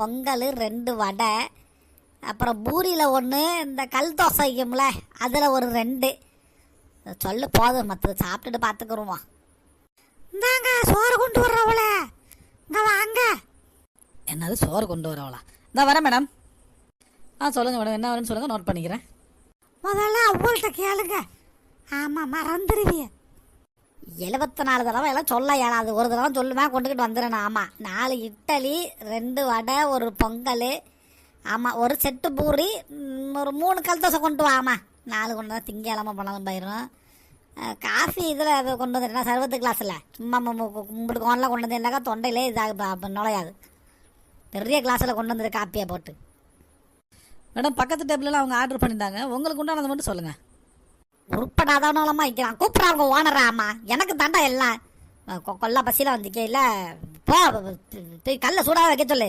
பொங்கல் 2 வடை, அப்புறம் பூரியில் 1, இந்த கல் தோசை வைக்கும்ல அதில் ஒரு 2. சொல்லு போதும், மற்ற சாப்பிட்டுட்டு பார்த்துக்குருவோம். இந்தாங்க சோறு கொண்டு வர்றவள, இங்கே வாங்க. என்னது சோறு கொண்டு வரவளா? இந்த வரேன் மேடம். சொல்லுங்கள் மேடம், என்ன வரும்னு சொல்லுங்கள், நோட் பண்ணிக்கிறேன். முதல்ல அவள்கிட்ட கேளுங்க. ஆமாம், மறந்துடுவிய. 74 தடவை எல்லாம் சொல்ல இயலாது. ஒரு தடவை சொல்லுவேன், கொண்டுக்கிட்டு வந்துடுறேன். ஆமாம், 4 இட்லி, 2 வடை, ஒரு பொங்கல், ஆமாம், ஒரு செட்டு பூரி, ஒரு 3 கல் தோசை கொண்டு வா. ஆமாம், 4 கொண்டு தான் திங்கக்கிழமை போனாலும் போயிடும். காஃபி இதில் கொண்டு வந்துட்டேன்னா சர்வத்து கிளாஸில் சும்மா கும்பிட்டு கோனில் கொண்டு வந்தேன்னாக்கா தொண்டையிலே இதாக நுழையாது. பெரிய கிளாஸில் கொண்டு வந்துடு காப்பியை போட்டு. மேடம், பக்கத்து டேபிளெலாம் அவங்க ஆர்டர் பண்ணிட்டாங்க, உங்களுக்கு உண்டானதை மட்டும் சொல்லுங்கள். உருப்படாதவனாலமா வைக்கிறான். கூப்பிட்றாங்க ஓனரா. ஆமா, எனக்கு தாண்டா எல்லாம். கொல்லா பசியில் வந்துக்கல. போ, கல்ல சூடாக வைக்க சொல்லு.